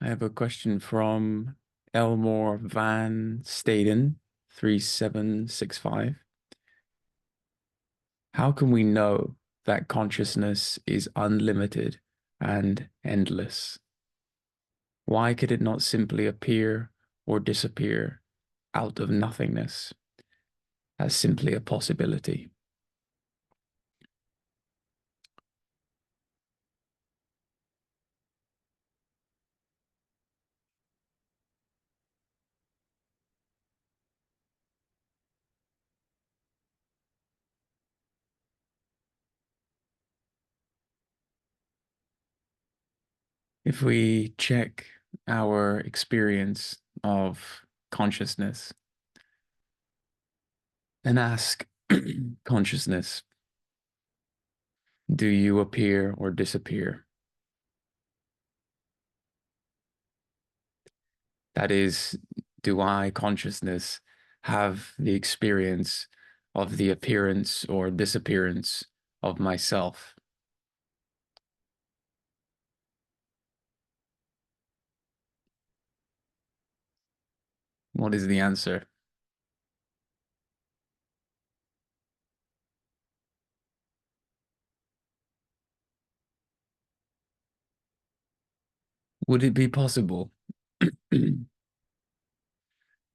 I have a question from Elmore Van Staden, 3765. How can we know that consciousness is unlimited and endless? Why could it not simply appear or disappear out of nothingness as simply a possibility? If we check our experience of consciousness and ask consciousness, do you appear or disappear? That is, do I, consciousness, have the experience of the appearance or disappearance of myself? What is the answer? Would it be possible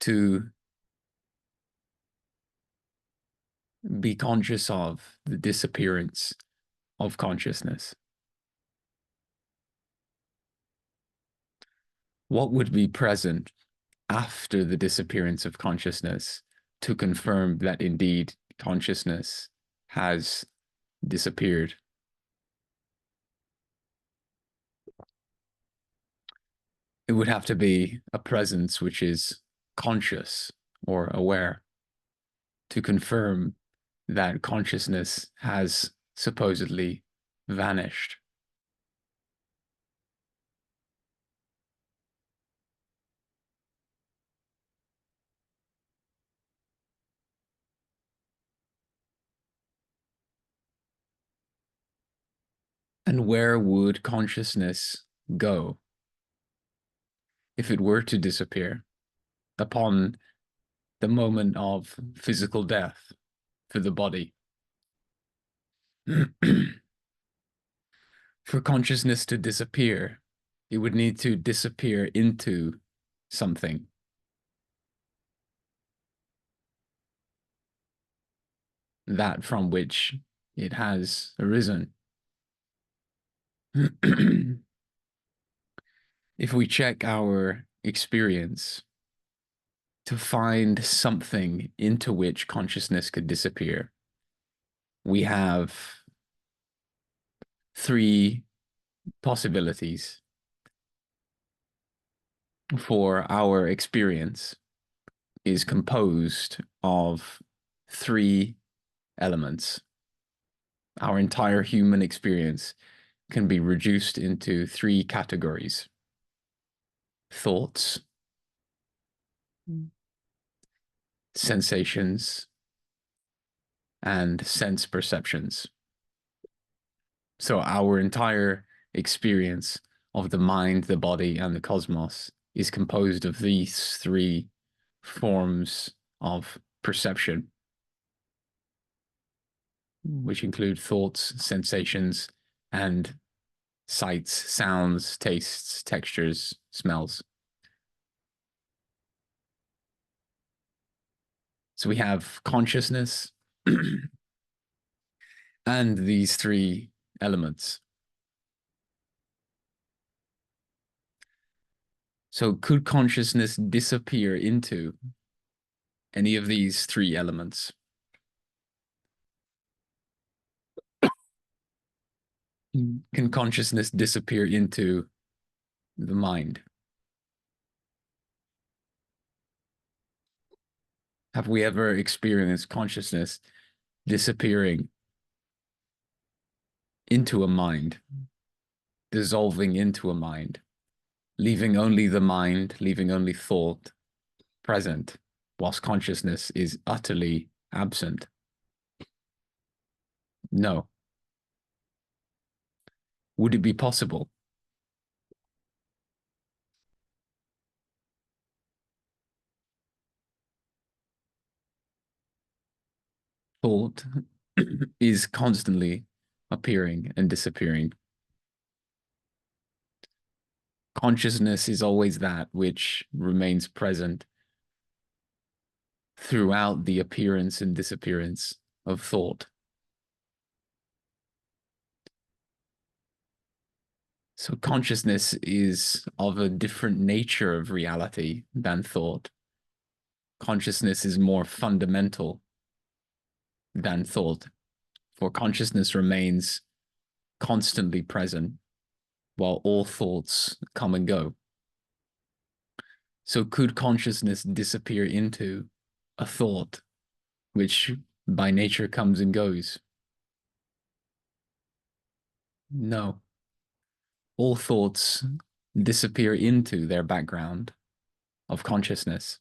to be conscious of the disappearance of consciousness? What would be present after the disappearance of consciousness to confirm that indeed consciousness has disappeared? It would have to be a presence which is conscious or aware to confirm that consciousness has supposedly vanished. And where would consciousness go if it were to disappear upon the moment of physical death for the body? For consciousness to disappear, it would need to disappear into something. That from which it has arisen. If we check our experience to find something into which consciousness could disappear, we have three possibilities for our experience is composed of three elements. Our entire human experience can be reduced into three categories: thoughts, sensations, and sense perceptions. So our entire experience of the mind, the body, and the cosmos is composed of these three forms of perception, which include thoughts, sensations, and sights, sounds, tastes, textures, smells. So we have consciousness and these three elements. So could consciousness disappear into any of these three elements? Can consciousness disappear into the mind? Have we ever experienced consciousness disappearing into a mind, dissolving into a mind, leaving only the mind, leaving only thought present, whilst consciousness is utterly absent? No. Would it be possible? Thought is constantly appearing and disappearing. Consciousness is always that which remains present throughout the appearance and disappearance of thought. So consciousness is of a different nature of reality than thought. Consciousness is more fundamental than thought, for consciousness remains constantly present while all thoughts come and go. So could consciousness disappear into a thought which by nature comes and goes? No. All thoughts disappear into their background of consciousness.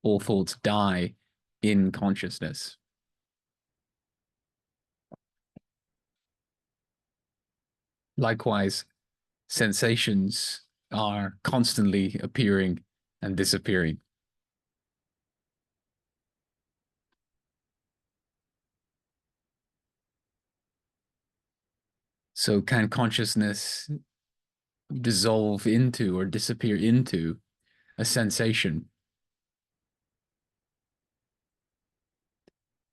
All thoughts die in consciousness. Likewise, sensations are constantly appearing and disappearing. So can consciousness dissolve into or disappear into a sensation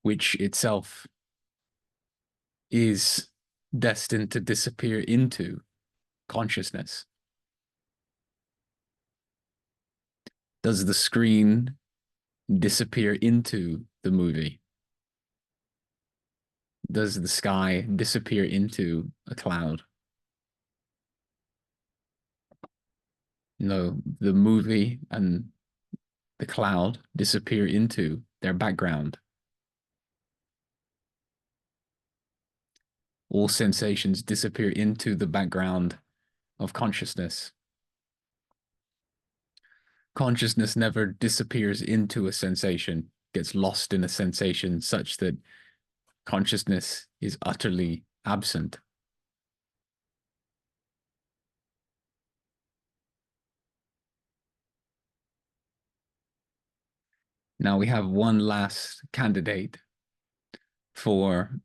which itself is destined to disappear into consciousness? Does the screen disappear into the movie? Does the sky disappear into a cloud? No, the movie and the cloud disappear into their background. All sensations disappear into the background of consciousness. Consciousness never disappears into a sensation, gets lost in a sensation such that consciousness is utterly absent. Now we have one last candidate for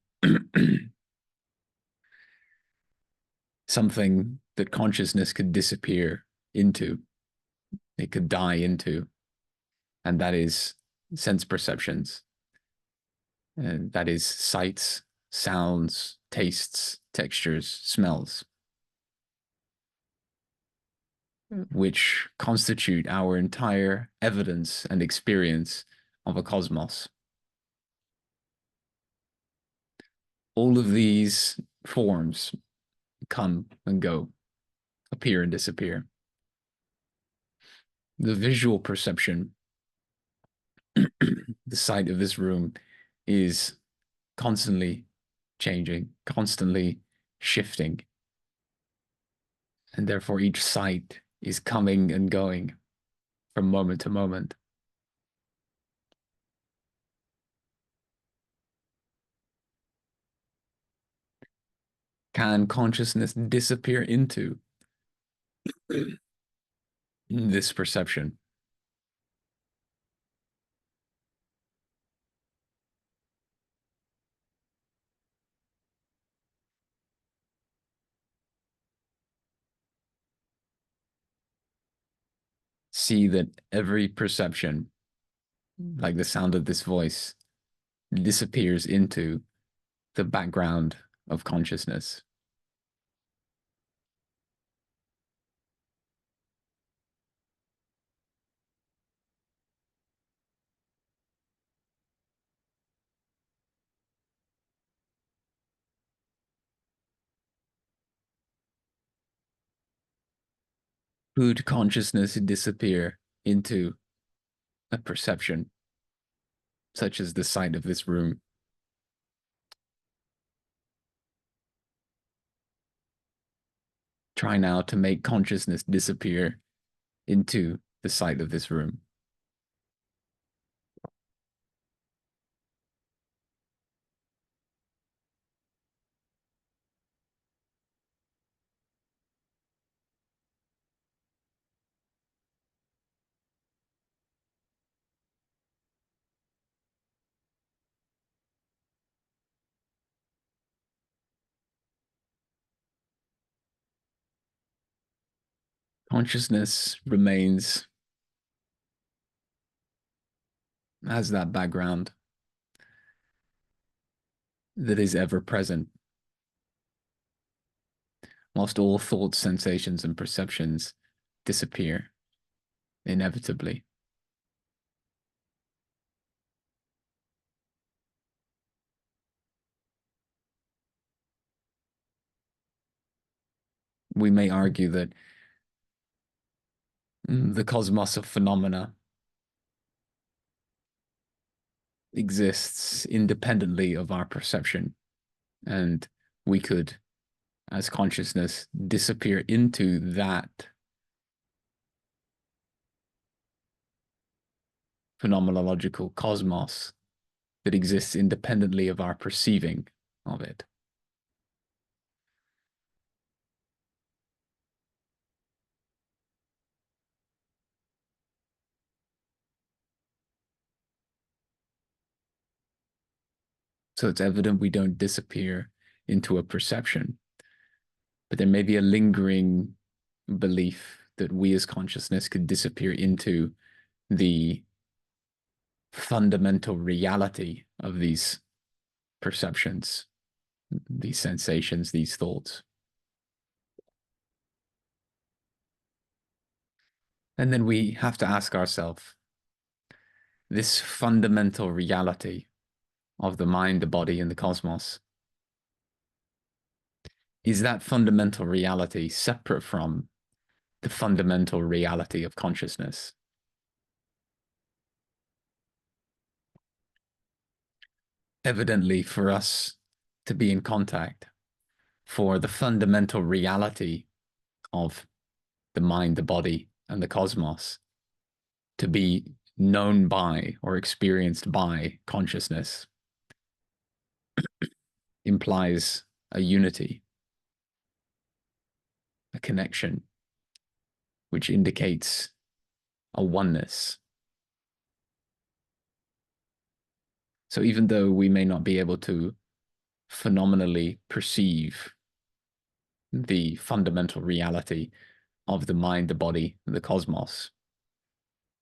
something that consciousness could disappear into, it could die into, and that is sense perceptions. And that is sights, sounds, tastes, textures, smells, which constitute our entire evidence and experience of a cosmos. All of these forms come and go, appear and disappear. The visual perception, the sight of this room, is constantly changing, constantly shifting. And therefore, each sight is coming and going from moment to moment. Can consciousness disappear into this perception? See that every perception, like the sound of this voice, disappears into the background of consciousness. Could consciousness disappear into a perception, such as the sight of this room? Try now to make consciousness disappear into the sight of this room. Consciousness remains as that background that is ever present, whilst all thoughts, sensations, and perceptions disappear inevitably. We may argue that the cosmos of phenomena exists independently of our perception, and we could, as consciousness, disappear into that phenomenological cosmos that exists independently of our perceiving of it. So it's evident we don't disappear into a perception, but there may be a lingering belief that we as consciousness could disappear into the fundamental reality of these perceptions, these sensations, these thoughts. And then we have to ask ourselves, this fundamental reality of the mind, the body, and the cosmos, is that fundamental reality separate from the fundamental reality of consciousness? Evidently, for us to be in contact, for the fundamental reality of the mind, the body, and the cosmos to be known by or experienced by consciousness implies a unity, a connection, which indicates a oneness. So even though we may not be able to phenomenally perceive the fundamental reality of the mind, the body, and the cosmos,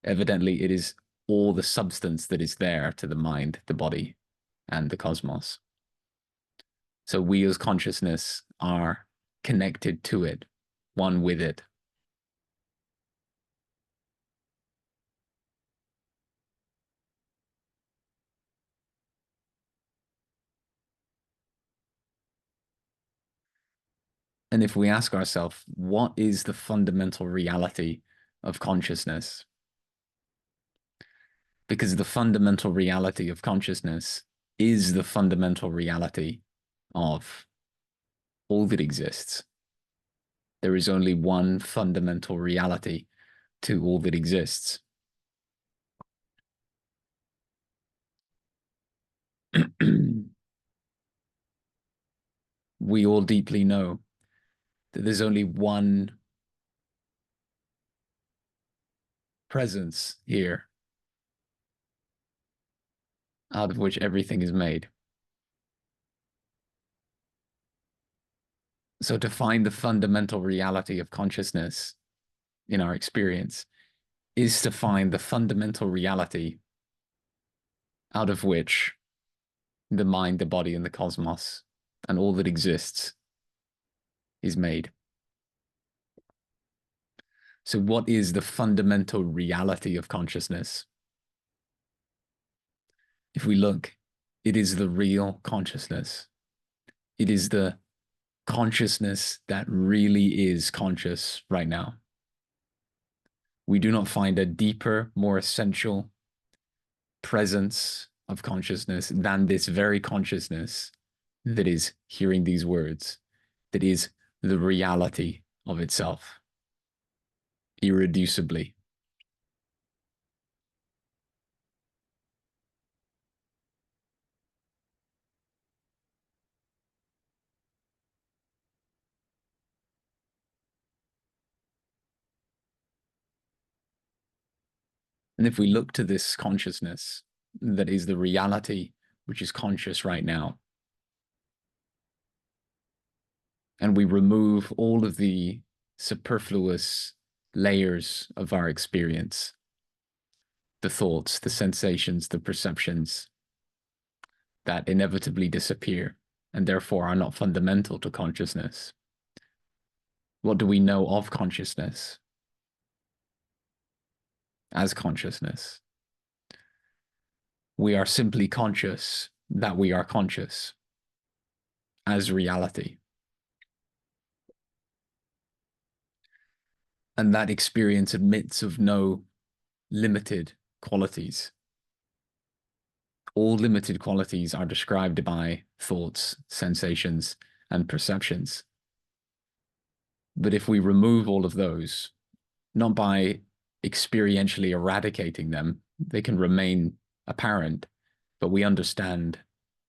evidently it is all the substance that is there to the mind, the body, and the cosmos. So we as consciousness are connected to it, one with it. And if we ask ourselves, what is the fundamental reality of consciousness? Because the fundamental reality of consciousness is the fundamental reality of all that exists. There is only one fundamental reality to all that exists. We all deeply know that there's only one presence here out of which everything is made. So to find the fundamental reality of consciousness in our experience is to find the fundamental reality out of which the mind, the body, and the cosmos, and all that exists is made. So what is the fundamental reality of consciousness? If we look, it is the real consciousness. It is the consciousness that really is conscious right now. We do not find a deeper, more essential presence of consciousness than this very consciousness that is hearing these words, that is the reality of itself, irreducibly. And if we look to this consciousness that is the reality which is conscious right now, and we remove all of the superfluous layers of our experience, the thoughts, the sensations, the perceptions that inevitably disappear and therefore are not fundamental to consciousness. What do we know of consciousness as consciousness? We are simply conscious that we are conscious as reality. And that experience admits of no limited qualities. All limited qualities are described by thoughts, sensations, and perceptions. But if we remove all of those, not by experientially eradicating them, they can remain apparent, but we understand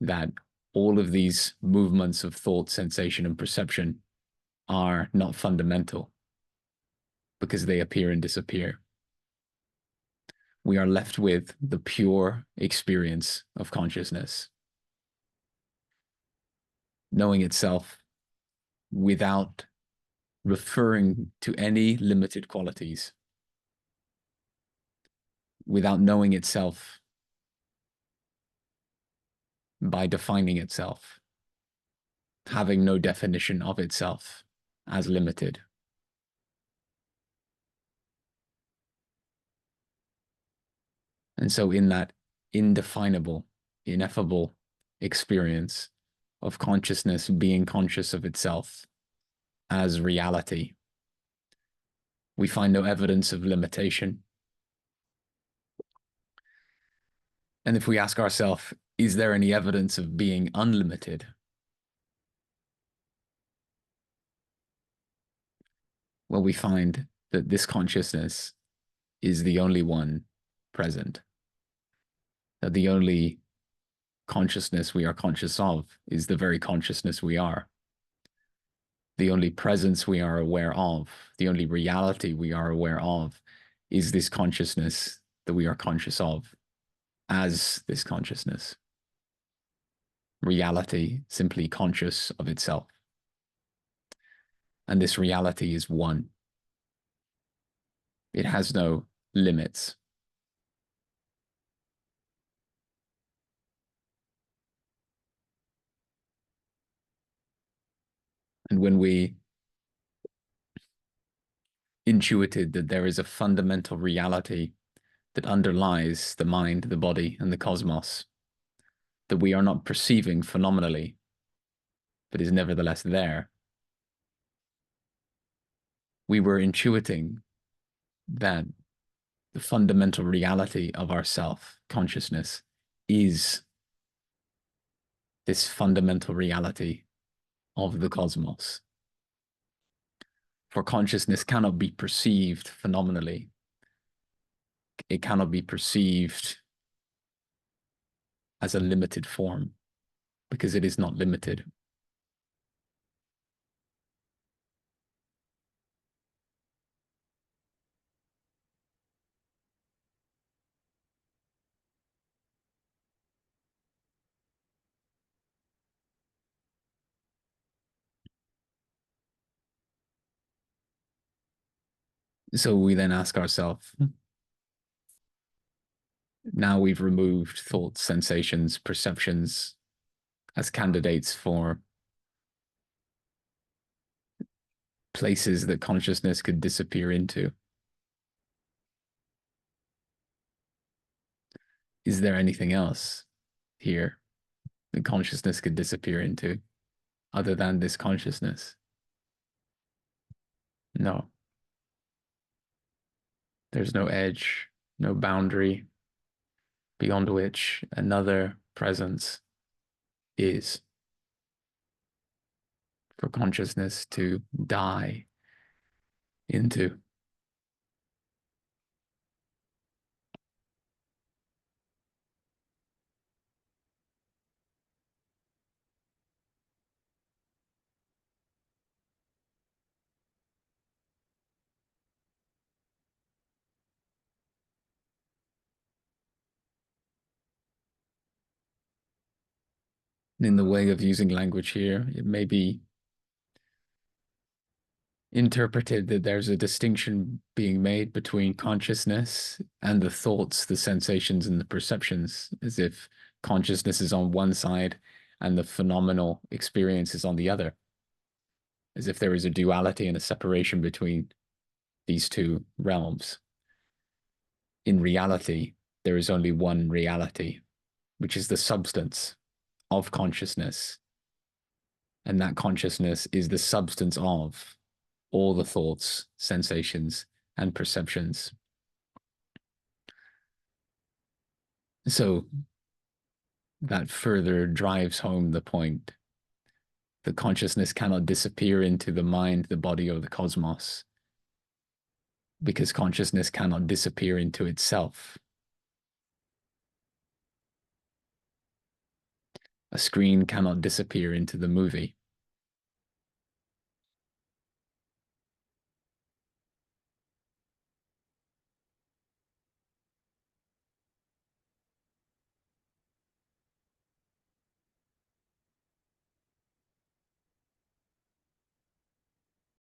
that all of these movements of thought, sensation, and perception are not fundamental because they appear and disappear. We are left with the pure experience of consciousness, knowing itself without referring to any limited qualities, without knowing itself by defining itself, having no definition of itself as limited. And so in that indefinable, ineffable experience of consciousness being conscious of itself as reality, we find no evidence of limitation. And if we ask ourselves, is there any evidence of being unlimited? Well, we find that this consciousness is the only one present, that the only consciousness we are conscious of is the very consciousness we are. The only presence we are aware of, the only reality we are aware of is this consciousness that we are conscious of as this consciousness. Reality simply conscious of itself. And this reality is one. It has no limits. And when we intuited that there is a fundamental reality that underlies the mind, the body, and the cosmos, that we are not perceiving phenomenally, but is nevertheless there, we were intuiting that the fundamental reality of our self consciousness is this fundamental reality of the cosmos. For consciousness cannot be perceived phenomenally. It cannot be perceived as a limited form because it is not limited. So we then ask ourselves, now we've removed thoughts, sensations, perceptions as candidates for places that consciousness could disappear into. Is there anything else here that consciousness could disappear into other than this consciousness? No. There's no edge, no boundary beyond which another presence is for consciousness to die into. In the way of using language here, it may be interpreted that there's a distinction being made between consciousness and the thoughts, the sensations, and the perceptions, as if consciousness is on one side and the phenomenal experience is on the other, as if there is a duality and a separation between these two realms. In reality, there is only one reality, which is the substance of consciousness. And that consciousness is the substance of all the thoughts, sensations, and perceptions. So that further drives home the point that consciousness cannot disappear into the mind, the body, or the cosmos, because consciousness cannot disappear into itself. A screen cannot disappear into the movie.